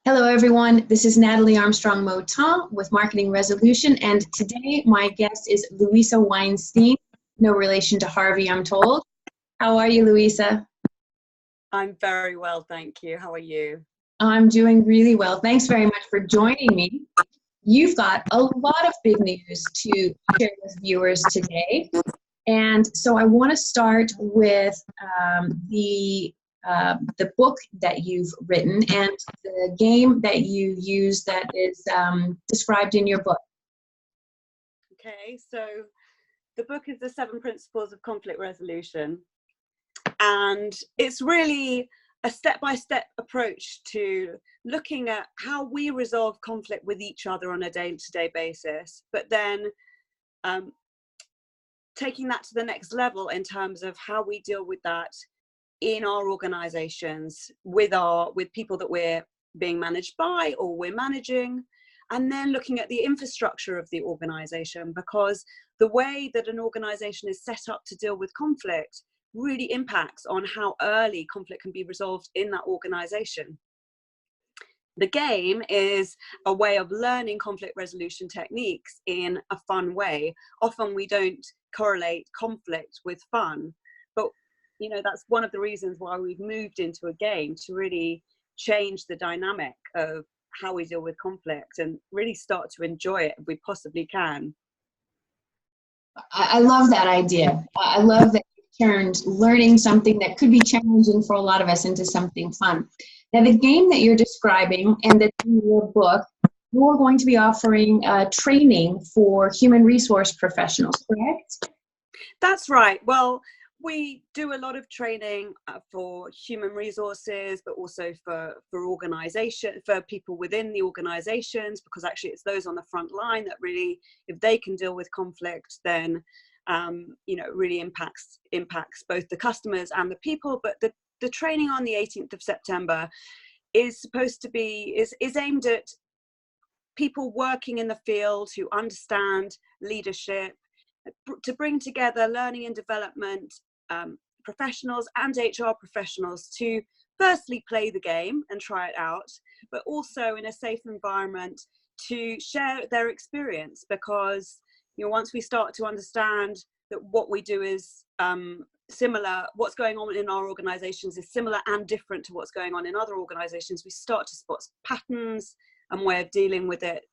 Hello, everyone. This is Natalie Armstrong-Motin with Marketing Resolution, and today my guest is Louisa Weinstein. No relation to Harvey, I'm told. How are you, Louisa? I'm very well, thank you. How are you? I'm doing really well. Thanks very much for joining me. You've got a lot of big news to share with viewers today, and so I want to start with the book that you've written and the game that you use that is described in your book. Okay, so the book is The 7 Principles of Conflict Resolution, and it's really a step-by-step approach to looking at how we resolve conflict with each other on a day-to-day basis, but then taking that to the next level in terms of how we deal with that in our organizations with people that we're being managed by or we're managing, and then looking at the infrastructure of the organization, because the way that an organization is set up to deal with conflict really impacts on how early conflict can be resolved in that organization. The game is a way of learning conflict resolution techniques in a fun way. Often we don't correlate conflict with fun, but you know, that's one of the reasons why we've moved into a game, to really change the dynamic of how we deal with conflict and really start to enjoy it if we possibly can. I love that idea. I love that you turned learning something that could be challenging for a lot of us into something fun. Now, the game that you're describing and that's in your book, you're going to be offering training for human resource professionals, correct? That's right. Well, we do a lot of training for human resources, but also for organization, for people within the organizations, because actually it's those on the front line that really, if they can deal with conflict, then you know, it really impacts both the customers and the people. But the training on the 18th of September is supposed to be is aimed at people working in the field who understand leadership, to bring together learning and development professionals and HR professionals to firstly play the game and try it out, but also in a safe environment to share their experience, because you know, once we start to understand that what we do is similar, what's going on in our organizations is similar and different to what's going on in other organizations, we start to spot patterns and way of dealing with it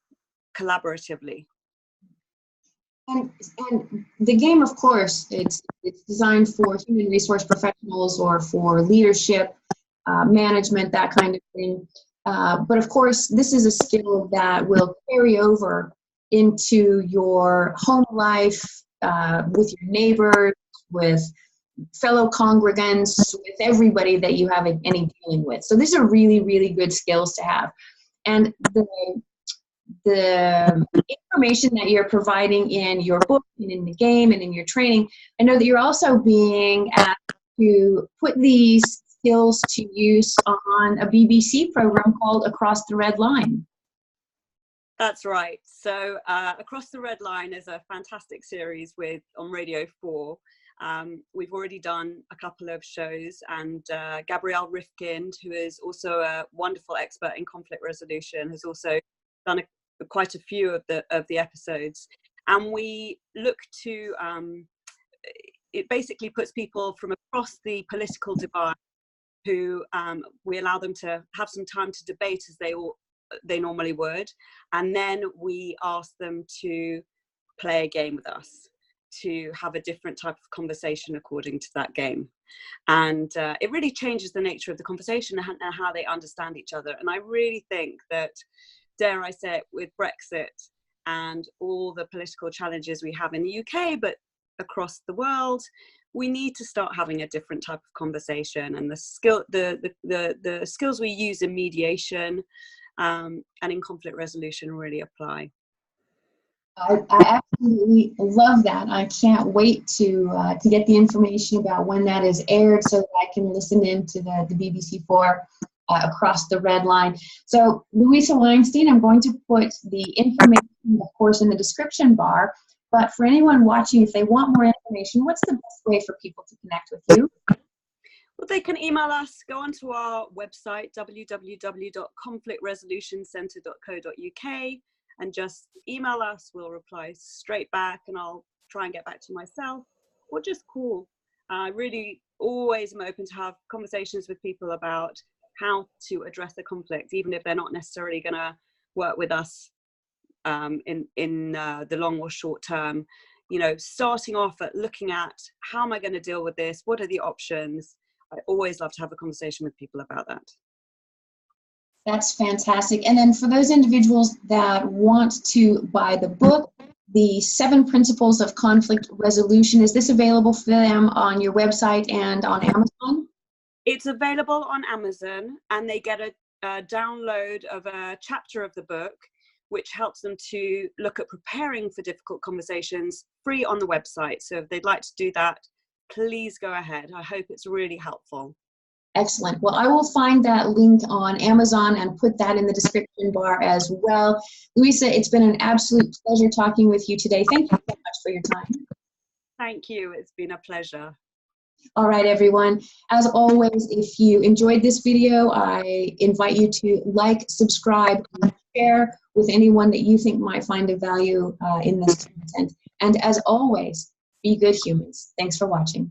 collaboratively. And the game, of course, it's designed for human resource professionals or for leadership, management, that kind of thing. But of course, this is a skill that will carry over into your home life, with your neighbors, with fellow congregants, with everybody that you have any dealing with. So these are really, really good skills to have. And the information that you're providing in your book and in the game and in your training, I know that you're also being asked to put these skills to use on a BBC program called Across the Red Line. That's right. So Across the Red Line is a fantastic series on Radio 4. We've already done a couple of shows, and Gabrielle Rifkind, who is also a wonderful expert in conflict resolution, has also done quite a few of the episodes. And we look to it basically puts people from across the political divide, who we allow them to have some time to debate as they normally would, and then we ask them to play a game with us, to have a different type of conversation according to that game. And it really changes the nature of the conversation and how they understand each other. And I really think that, dare I say it, with Brexit and all the political challenges we have in the UK, but across the world, we need to start having a different type of conversation. And the skills we use in mediation and in conflict resolution really apply. I absolutely love that. I can't wait to get the information about when that is aired so that I can listen in to the BBC 4 Across the Red Line. So, Louisa Weinstein, I'm going to put the information, of course, in the description bar. But for anyone watching, if they want more information, what's the best way for people to connect with you? Well, they can email us, go onto our website, www.conflictresolutioncentre.co.uk, and just email us. We'll reply straight back, and I'll try and get back to myself, or just call. I really always am open to have conversations with people about how to address the conflict, even if they're not necessarily going to work with us in the long or short term. You know, starting off at looking at how am I going to deal with this? What are the options? I always love to have a conversation with people about that. That's fantastic. And then for those individuals that want to buy the book, The 7 Principles of Conflict Resolution, is this available for them on your website and on Amazon? It's available on Amazon, and they get a download of a chapter of the book, which helps them to look at preparing for difficult conversations, free on the website. So if they'd like to do that, please go ahead. I hope it's really helpful. Excellent. Well, I will find that link on Amazon and put that in the description bar as well. Louisa, it's been an absolute pleasure talking with you today. Thank you so much for your time. Thank you. It's been a pleasure. All right, everyone. As always, if you enjoyed this video, I invite you to like, subscribe, and share with anyone that you think might find a value in this content. And as always, be good humans. Thanks for watching.